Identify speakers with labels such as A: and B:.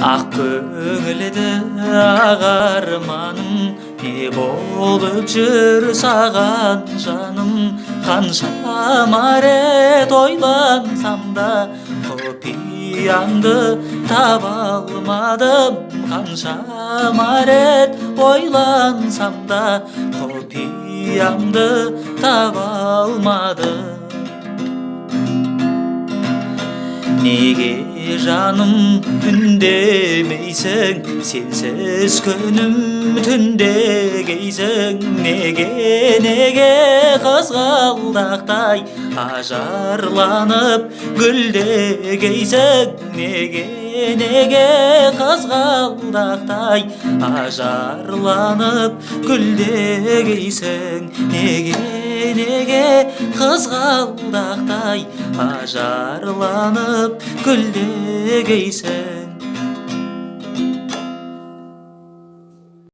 A: Ақ көңілді ақ арманым не болып жүр саған жаным. Қаншама рет ойлансам да құпияңды таба алмадым. Қаншама рет ойлансам да құпияңды таба алмадым. Неге жаным үндемейсің, сенсіз күнім түндегейсің. Неге қызғалдақтай ажарланып гүлдегейсің. Неге қызғалдақтай ажарланып гүлдегейсің. Неге қызғалдақтай ажарланып гүлдегейсің.